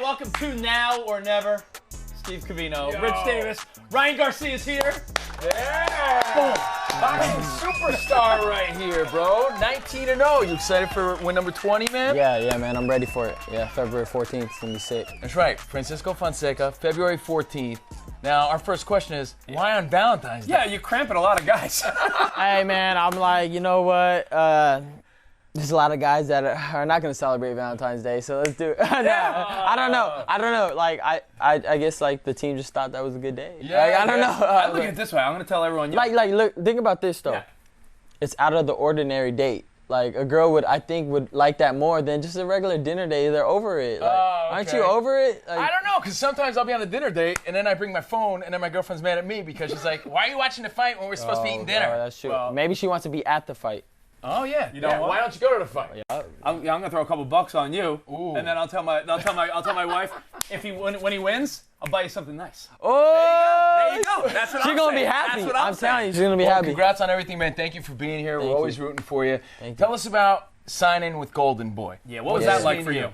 welcome to Now or Never. Steve Covino, Yo. Rich Davis, Ryan Garcia is here. Yeah! Boom. Boxing superstar right here, bro. 19-0. You excited for win number 20, man? Yeah, man. I'm ready for it. Yeah, February 14th. It's going to be sick. That's right. Francisco Fonseca, February 14th. Now, our first question is, why on Valentine's Day? Yeah, you're cramping a lot of guys. Hey, man, I'm like, you know what? There's a lot of guys that are not going to celebrate Valentine's Day, so let's do it. I don't know. Like, I guess, like, the team just thought that was a good day. Yeah, like, I don't know. I look at it this way. I'm going to tell everyone. Like, look, think about this, though. Yeah. It's out of the ordinary date. Like, a girl would like that more than just a regular dinner date. They're over it. Like, aren't you over it? Like, I don't know, because sometimes I'll be on a dinner date, and then I bring my phone, and then my girlfri's mad at me because she's like, why are you watching the fight when we're supposed to be eating dinner? Oh, that's true. Well- Maybe she wants to be at the fight. Oh, yeah. You know what? Why don't you go to the fight? I'm gonna throw a couple bucks on you, Ooh. and then I'll tell my wife if when he wins, I'll buy you something nice. Oh! There you go. That's what She's I'm going to be saying. happy. That's what I'm telling you, saying. she's going to be Well, happy. congrats on everything, man. Thank you for being here. We're always rooting for you. Thank you. Tell us about signing with Golden Boy. Yeah, what was Yeah. that like for you?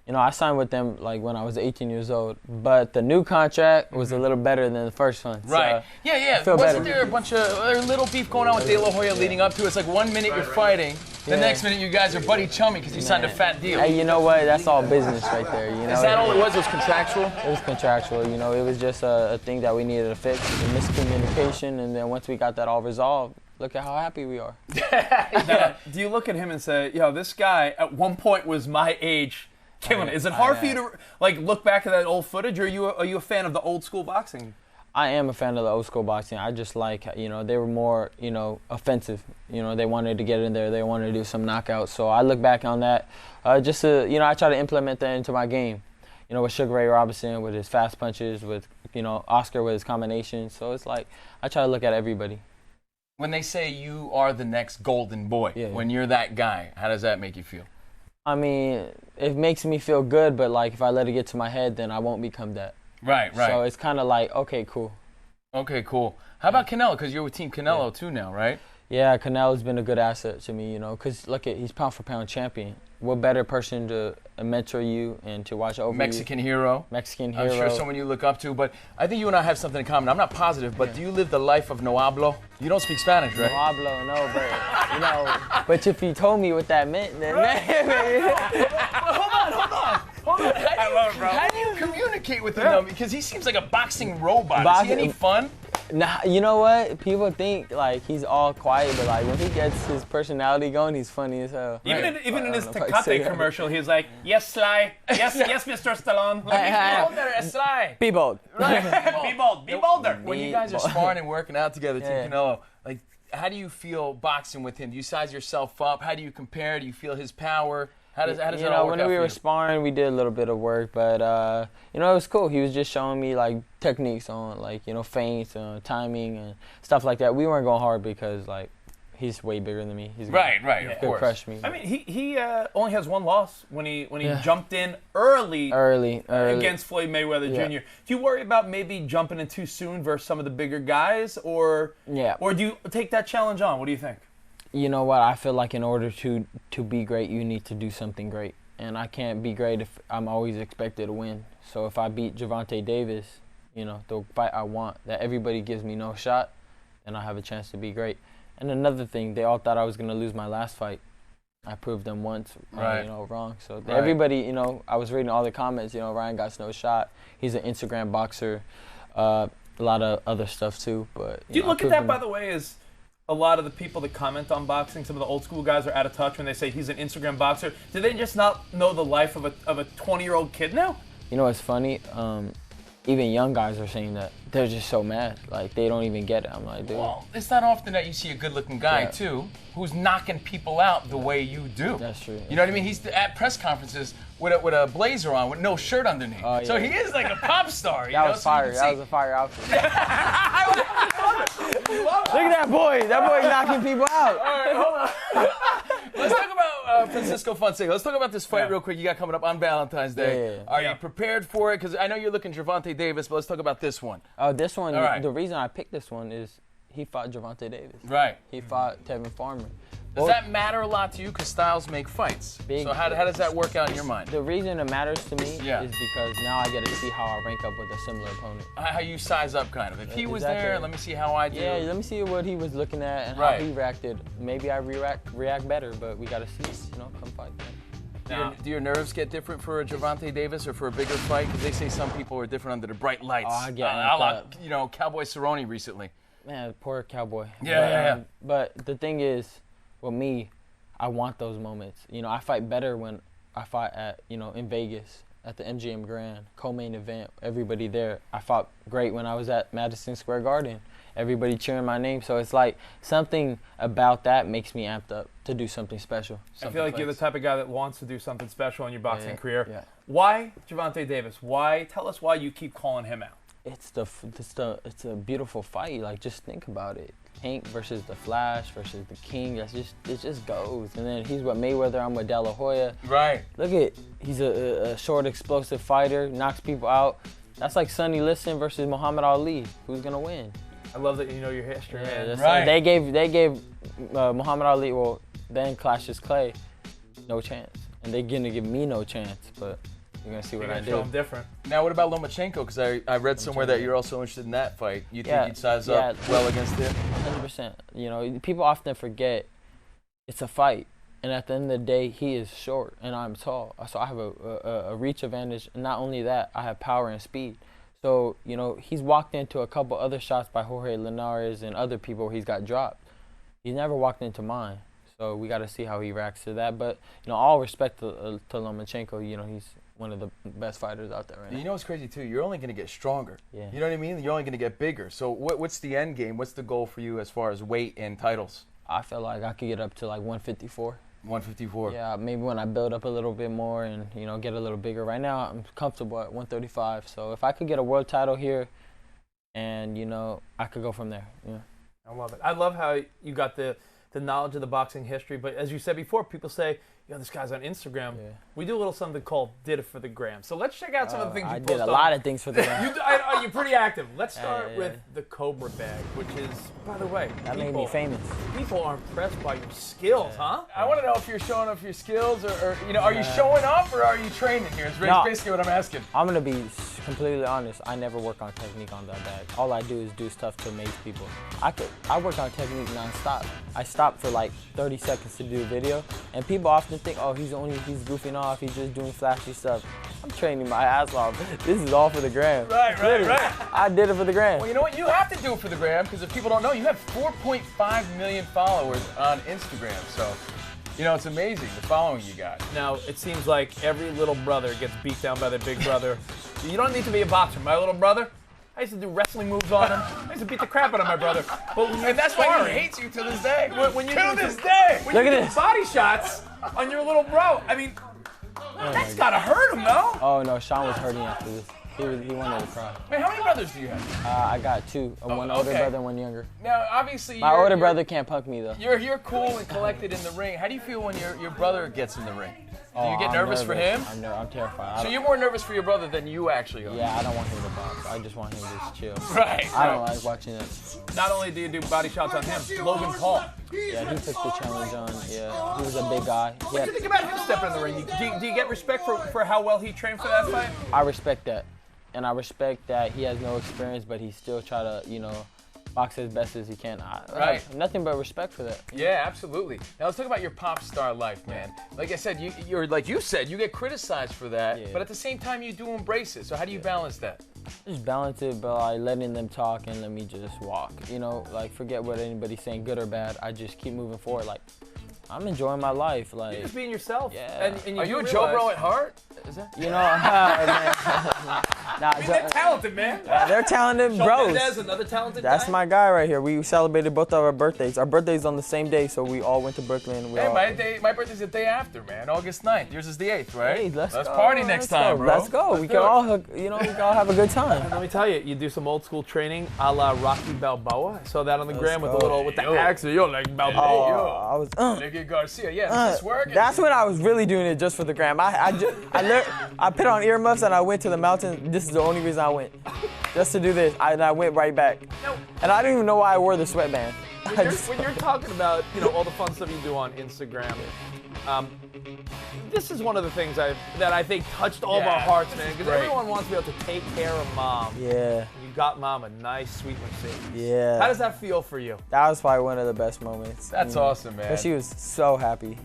You know, I signed with them like when I was 18 years old, but the new contract was a little better than the first one. Right. So, Yeah. feel Wasn't better. there a bunch of little beef going on with De La Hoya leading up to it? It's like 1 minute you're fighting, the Yeah. next minute you guys are buddy chummy because you signed a Man. fat deal. Hey, you know what? That's all business right there. You know, Is that all it was? It was contractual? It was contractual. You know, it was just a thing that we needed to fix, the miscommunication, and then once we got that all resolved, look at how happy we are. Now, do you look at him and say, yo, this guy at one point was my age, killing it? Is it hard for you to like look back at that old footage, or are you a fan of the old school boxing? I am a fan of the old school boxing. I just like, you know, they were more, you know, offensive. You know, they wanted to get in there. They wanted to do some knockouts. So I look back on that just to, you know, I try to implement that into my game. You know, with Sugar Ray Robinson, with his fast punches, with, you know, Oscar with his combinations. So it's like, I try to look at everybody. When they say you are the next Golden Boy, Yeah. when you're that guy, how does that make you feel? I mean, it makes me feel good, but like if I let it get to my head, then I won't become that. Right. So it's kind of like, okay, cool. Okay, cool. How about Canelo? Because you're with Team Canelo too now, right? Yeah, Canelo's been a good asset to me, you know, because look at, he's pound for pound champion. What better person to mentor you and to watch over Mexican you? hero. Mexican hero. I'm sure someone you look up to, but I think you and I have something in common. I'm not positive, but do you live the life of no hablo? You don't speak Spanish, right? No hablo, no, but, you know, but if you told me what that meant, then Hold on. I love it, bro. How do you communicate with him, though? Because he seems like a boxing robot. Is he any fun? Nah, you know what? People think like he's all quiet, but like when he gets his personality going, he's funny as hell. Even in his I don't know if I can say Tecate that. commercial, he's like, yes, Sly. Yes, Mr. Stallone. Like, Sly. Be bold. be bold. Be bolder. When you guys are sparring and working out together, Team Yeah. Canelo, like, how do you feel boxing with him? Do you size yourself up? How do you compare? Do you feel his power? How does You it know, all work when out we for were you? sparring, we did a little bit of work, but you know, it was cool. He was just showing me like techniques on like, you know, feints, timing and stuff like that. We weren't going hard because like he's way bigger than me. He's Right, gonna, of could course. crush me. I mean, he only has one loss when he jumped in early against Floyd Mayweather Yeah. Jr. Do you worry about maybe jumping in too soon versus some of the bigger guys, or do you take that challenge on? What do you think? You know what? I feel like in order to be great, you need to do something great. And I can't be great if I'm always expected to win. So if I beat Gervonta Davis, you know, the fight I want, that everybody gives me no shot, then I have a chance to be great. And another thing, they all thought I was going to lose my last fight. I proved them once, you know, wrong. So everybody, you know, I was reading all the comments, you know, Ryan got no shot. He's an Instagram boxer. A lot of other stuff too. But Do you look at that, by the way, as a lot of the people that comment on boxing, some of the old school guys are out of touch when they say he's an Instagram boxer? Do they just not know the life of a 20-year-old kid now? You know what's funny? Even young guys are saying that. They're just so mad. Like, they don't even get it. I'm like, dude. Well, it's not often that you see a good-looking guy, too, who's knocking people out the way you do. That's true. You know what I mean? He's at press conferences with a blazer on with no shirt underneath. Oh, yeah. So he is like a pop star. That was fire. That was a fire outfit. Look at that boy. That boy knocking people out. All right, hold on. Let's talk about Francisco Fonseca. Let's talk about this fight real quick you got coming up on Valentine's Day. Yeah. Are you prepared for it? Because I know you're looking Gervonta Davis, but let's talk about this one. This one, All right. the reason I picked this one is he fought Gervonta Davis. Right. He fought Tevin Farmer. Does that matter a lot to you? Because styles make fights. So how does that work out in your mind? The reason it matters to me is because now I get to see how I rank up with a similar opponent. How you size up, kind of. If he was there, let me see how I do. Yeah, let me see what he was looking at and how he reacted. Maybe I react better, but we got to see, come fight. Do your nerves get different for a Gervonta Davis or for a bigger fight? Because they say some people are different under the bright lights. Oh, I get Cowboy Cerrone recently. Man, poor Cowboy. Yeah. But the thing is, with me, I want those moments. I fight better when I fight at, in Vegas at the MGM Grand, co-main event, everybody there. I fought great when I was at Madison Square Garden. Everybody cheering my name. So it's like something about that makes me amped up to do something special. I feel like you're the type of guy that wants to do something special in your boxing career. Yeah. Why Gervonta Davis? Tell us why you keep calling him out. It's a beautiful fight. Like, just think about it. Tank versus the Flash versus the King. It just goes. And then he's with Mayweather. I'm with De La Hoya. Right. He's a short, explosive fighter. Knocks people out. That's like Sonny Liston versus Muhammad Ali. Who's gonna win? I love that you know your history. Yeah, right. They gave Muhammad Ali, then Cassius Clay, no chance, and they're gonna give me no chance. But you're gonna see what I do. Show them different. Now, what about Lomachenko? Because I read somewhere that you're also interested in that fight. You think you'd size up well against him? 100%. People often forget it's a fight, and at the end of the day, he is short and I'm tall, so I have a reach advantage. And not only that, I have power and speed. So, he's walked into a couple other shots by Jorge Linares and other people where he's got dropped. He's never walked into mine. So we got to see how he reacts to that. But, all respect to Lomachenko, he's one of the best fighters out there right now. You know what's crazy, too? You're only going to get stronger. Yeah. You know what I mean? You're only going to get bigger. So what's the end game? What's the goal for you as far as weight and titles? I feel like I could get up to like 154. 154. Yeah, maybe when I build up a little bit more and, get a little bigger. Right now, I'm comfortable at 135. So if I could get a world title here and, I could go from there. Yeah. I love it. I love how you got the knowledge of the boxing history. But as you said before, people say, this guy's on Instagram. Yeah. We do a little something called Did It for the Gram. So let's check out some of the things you post on. I did a lot of things for the gram. You're pretty active. Let's start with the Cobra Bag, which is, by the way, that made me famous. People are impressed by your skills, huh? I want to know if you're showing off your skills or are you showing off or are you training here? It's basically what I'm asking. I'm going to be completely honest. I never work on technique on that bag. All I do is do stuff to amaze people. I work on technique nonstop. I stop for like 30 seconds to do a video, and people often think, he's goofing off, he's just doing flashy stuff. I'm training my ass off. This is all for the gram. Right. I did it for the gram. Well, you know what? You have to do it for the gram, because if people don't know, you have 4.5 million followers on Instagram. So, it's amazing the following you got. Now, it seems like every little brother gets beat down by their big brother. You don't need to be a boxer. My little brother, I used to do wrestling moves on him. I used to beat the crap out of my brother. And that's why he hates you to this day. When you Look at this. Body shots on your little bro. I mean, that's gotta hurt him, though. Oh no, Sean was hurting after this. He wanted to cry. Wait, how many brothers do you have? I got two. One older brother and one younger. Now, obviously, my older brother can't punk me though. You're cool and collected in the ring. How do you feel when your brother gets in the ring? Do you get nervous for him? I'm terrified. So you're more nervous for your brother than you actually are? Yeah, I don't want him to box. I just want him to just chill. Right. I don't like watching it. Not only do you do body shots on him, Logan Paul. Yeah, he took the challenge on. Yeah, he was a big guy. What do you think about him stepping in the ring? Do you get respect for how well he trained for that fight? I respect that. And I respect that he has no experience, but he still try to, box as best as he can. I have nothing but respect for that. Yeah, absolutely. Now let's talk about your pop star life, man. Like I said, you're like you said, you get criticized for that, but at the same time, you do embrace it. So how do you balance that? Just balance it by letting them talk and let me just walk. Forget what anybody's saying, good or bad. I just keep moving forward. I'm enjoying my life. You're just being yourself. Yeah. And are you a Joe Bro at heart? Is that? They're talented, man. They're talented bros. There's another talented guy. That's my guy right here. We celebrated both of our birthdays. Our birthdays on the same day, so we all went to Brooklyn. My birthday's the day after, man. August 9th. Yours is the 8th, right? Hey, let's go. Party next time, bro. Let's go. We can all have a good time. Let me tell you, you do some old school training a la Rocky Balboa. I saw that on the gram with the accent. You're like Balboa. I was Ryan Garcia. Yeah, this is working. That's when I was really doing it just for the gram. I put on earmuffs and I went to the mountain. This is the only reason I went, just to do this. I went right back. And I didn't even know why I wore the sweatband. when you're talking about, you know, all the fun stuff you do on Instagram, this is one of the things that I think touched all of our hearts, man, because everyone wants to be able to take care of mom. Yeah. You got mom a nice, sweet Mercedes. Yeah. How does that feel for you? That was probably one of the best moments. That's awesome, man. She was so happy.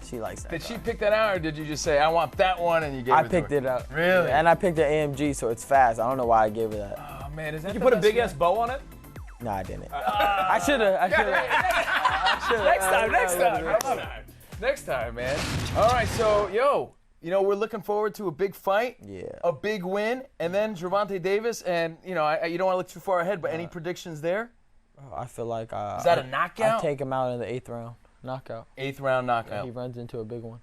She likes that. Did she pick that out, or did you just say, I want that one, and you gave it to her? I picked it up. Really? Yeah, and I picked the AMG, so it's fast. I don't know why I gave her that. Oh, man, is that Did you put a big-ass bow on it? No, I didn't. I should have. Next time, man. All right, so, you know, we're looking forward to a big fight, a big win, and then Gervonta Davis, and, you know, you don't want to look too far ahead, but any predictions there? I feel like is that a knockout? I'll take him out in the 8th round. Knockout. 8th round knockout. Yeah, he runs into a big one.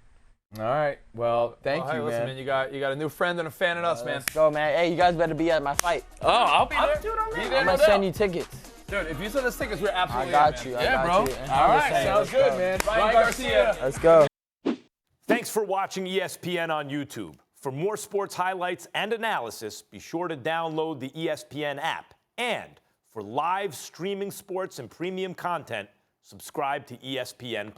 All right. Well, thank you, listen, man. You got a new friend and a fan in us, man. Let's go, man. Hey, you guys better be at my fight. Oh, I'll be there. Dude, I'm gonna send you tickets. Dude, if you send us tickets, we're absolutely I got you. Yeah, bro. All right. Sounds good, man. Ryan Garcia. Let's go. Thanks for watching ESPN on YouTube. For more sports highlights and analysis, be sure to download the ESPN app. And for live streaming sports and premium content, subscribe to ESPN+.